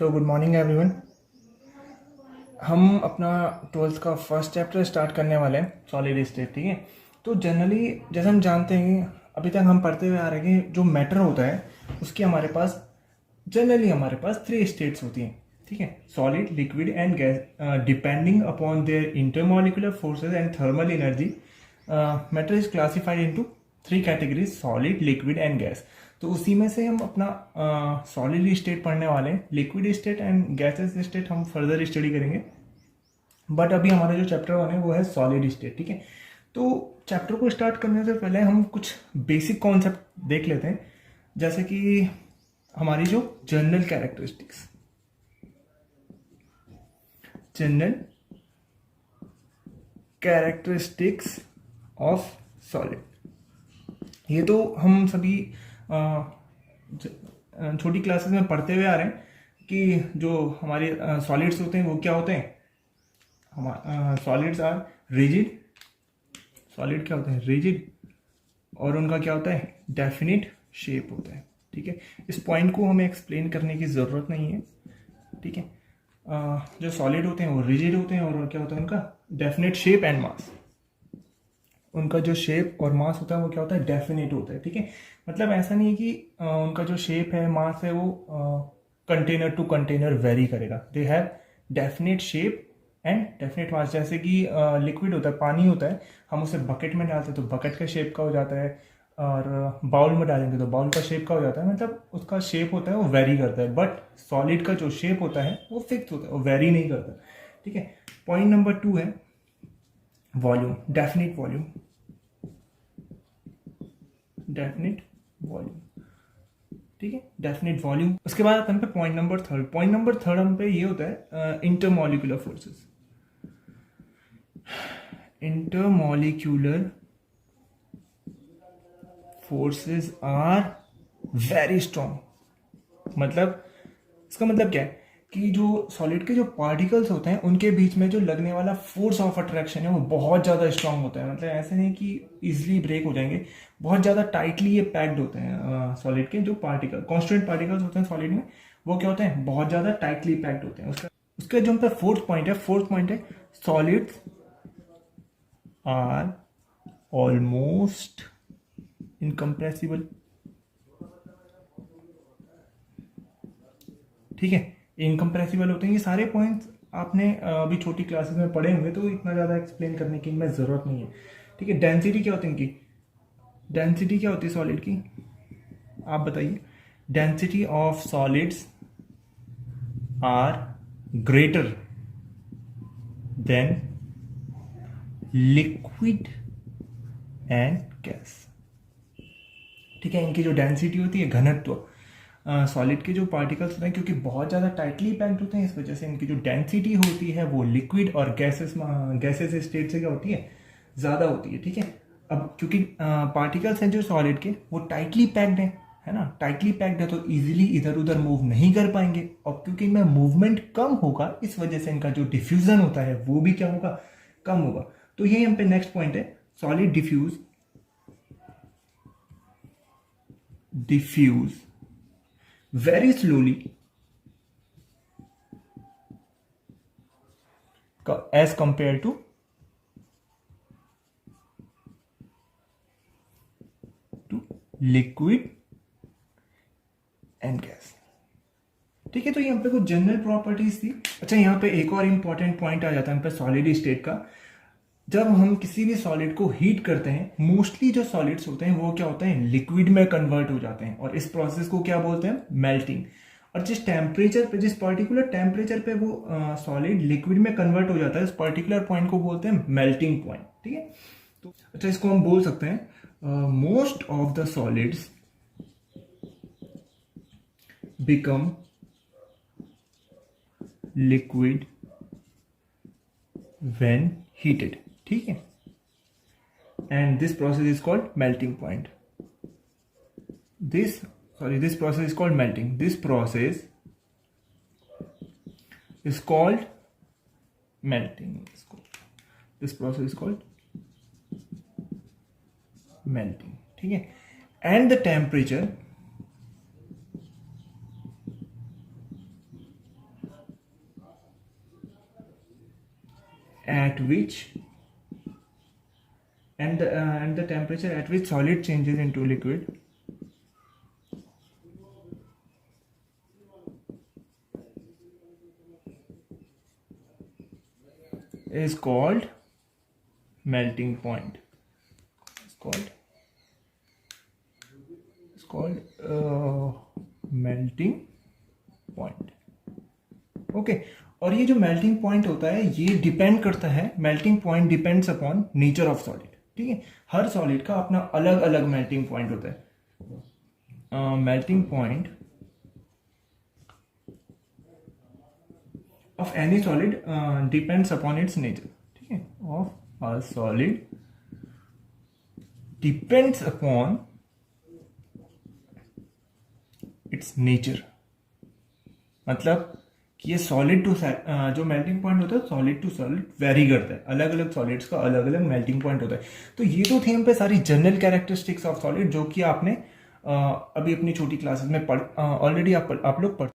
Hello good morning everyone. हम अपना twelfth का फर्स्ट चैप्टर स्टार्ट करने वाले हैं, सॉलिड स्टेट। ठीक है, तो जनरली जैसे हम जानते हैं, अभी तक हम पढ़ते हुए आ रहे हैं कि जो मैटर होता है उसकी हमारे पास थ्री स्टेट्स होती हैं। ठीक है, solid, liquid and gas. Depending upon their intermolecular forces and thermal energy, matter is classified into three categories, solid, liquid and gas. तो उसी में से हम अपना सॉलिड स्टेट पढ़ने वाले हैं। Liquid state and gases state हम फर्दर स्टडी करेंगे, बट अभी हमारा जो चैप्टर वन है वो है सॉलिड स्टेट। ठीक है, तो चैप्टर को स्टार्ट करने से पहले हम कुछ बेसिक कॉन्सेप्ट देख लेते हैं, जैसे कि हमारी जो जनरल कैरेक्टरिस्टिक्स ऑफ सॉलिड। ये तो हम सभी छोटी क्लासेस में पढ़ते हुए आ रहे हैं कि जो हमारे सॉलिड्स होते हैं वो क्या होते हैं। Solids are rigid. सॉलिड क्या होते हैं? रिजिड। और उनका क्या होता है? डेफिनिट शेप होता है। ठीक है, इस पॉइंट को हमें एक्सप्लेन करने की ज़रूरत नहीं है। ठीक है, जो सॉलिड होते हैं वो रिजिड होते हैं और क्या होता है उनका? Definite shape and mass. उनका जो शेप और मास होता है वो क्या होता है? डेफिनेट होता है। ठीक है, मतलब ऐसा नहीं है कि उनका जो शेप है, मास है, वो कंटेनर टू कंटेनर वेरी करेगा। They have definite shape and definite मास। जैसे कि लिक्विड होता है, पानी होता है, हम उसे बकेट में डालते हैं तो बकेट का शेप का हो जाता है, और बाउल में डालेंगे तो बाउल का शेप का हो जाता है। मतलब उसका शेप होता है वो वेरी करता है, बट सॉलिड का जो शेप होता है वो फिक्स होता है, वो वेरी नहीं करता। ठीक है, पॉइंट नंबर 2 है volume, definite volume. Definite volume, ठीक है, डेफिनेट वॉल्यूम। उसके बाद हम पे पॉइंट नंबर थर्ड हम पे ये होता है intermolecular forces. Intermolecular forces are very strong. मतलब इसका मतलब क्या है कि जो सॉलिड के जो पार्टिकल्स होते हैं उनके बीच में जो लगने वाला फोर्स ऑफ अट्रैक्शन है वो बहुत ज़्यादा स्ट्रांग होता है। मतलब ऐसे नहीं कि इजीली ब्रेक हो जाएंगे, बहुत ज़्यादा टाइटली ये पैक्ड होते हैं। सॉलिड के जो कॉन्स्टेंट पार्टिकल्स होते हैं सॉलिड में, वो क्या होते हैं? बहुत ज़्यादा टाइटली पैक्ड होते हैं। उसका जो हम पे फोर्थ पॉइंट है सॉलिड्स आर ऑलमोस्ट इनकम्प्रेसिबल। ठीक है, इनकम्प्रेसिबल होते हैं। ये सारे पॉइंट्स आपने अभी छोटी क्लासेस में पढ़े होंगे, तो इतना ज़्यादा एक्सप्लेन करने की इनमें ज़रूरत नहीं है। ठीक है, डेंसिटी क्या होती है इनकी? डेंसिटी क्या होती है सॉलिड की? आप बताइए। Density of solids are greater than liquid and gas. ठीक है, इनकी जो डेंसिटी होती है, घनत्व, सॉलिड के जो पार्टिकल्स होते हैं क्योंकि बहुत ज़्यादा टाइटली पैक्ड होते हैं, इस वजह से इनकी जो डेंसिटी होती है वो लिक्विड और गैसेस स्टेट से क्या होती है? ज़्यादा होती है। ठीक है, अब क्योंकि पार्टिकल्स हैं जो सॉलिड के वो टाइटली पैक्ड हैं, है ना, टाइटली पैक्ड है तो इजीली इधर उधर मूव नहीं कर पाएंगे, और क्योंकि इनमें मूवमेंट कम होगा इस वजह से इनका जो डिफ्यूजन होता है वो भी क्या होगा? कम होगा। तो यही हम पे नेक्स्ट पॉइंट है, solid diffuse very slowly as compared to liquid and gas। ठीक है, तो यहाँ पे कुछ जनरल प्रॉपर्टीज थी। अच्छा, यहाँ पे एक और इंपॉर्टेंट पॉइंट आ जाता है पे सॉलिड स्टेट का। जब हम किसी भी सॉलिड को हीट करते हैं, मोस्टली जो सॉलिड्स होते हैं वो क्या होते हैं? लिक्विड में कन्वर्ट हो जाते हैं, और इस प्रोसेस को क्या बोलते हैं? मेल्टिंग। और जिस पर्टिकुलर टेम्परेचर पे वो सॉलिड लिक्विड में कन्वर्ट हो जाता है, उस पर्टिकुलर पॉइंट को बोलते हैं मेल्टिंग पॉइंट। ठीक है, तो अच्छा, इसको हम बोल सकते हैं most of the solids become liquid when heated. ठीक है, and this process is called melting point. This process is called melting. This process is called melting. This process is called melting. ठीक है, and the temperature at which and the temperature at which solid changes into liquid is called melting point. It's called melting point. Okay और ये जो melting point होता है ये depend करता है, melting point depends upon nature of solid. ठीक है, हर सॉलिड का अपना अलग अलग मेल्टिंग पॉइंट होता है. Melting point of any solid depends upon its nature. ठीक है, of a solid depends upon its nature. मतलब कि ये सॉलिड टू जो मेल्टिंग पॉइंट होता है सॉलिड टू सॉलिड वेरी करता है, अलग अलग सॉलिड्स का अलग अलग मेल्टिंग पॉइंट होता है. तो ये तो थे हम पे सारी जनरल कैरेक्टरिस्टिक्स ऑफ सॉलिड जो कि आपने अभी अपनी छोटी क्लासेस में ऑलरेडी आप लोग पढ़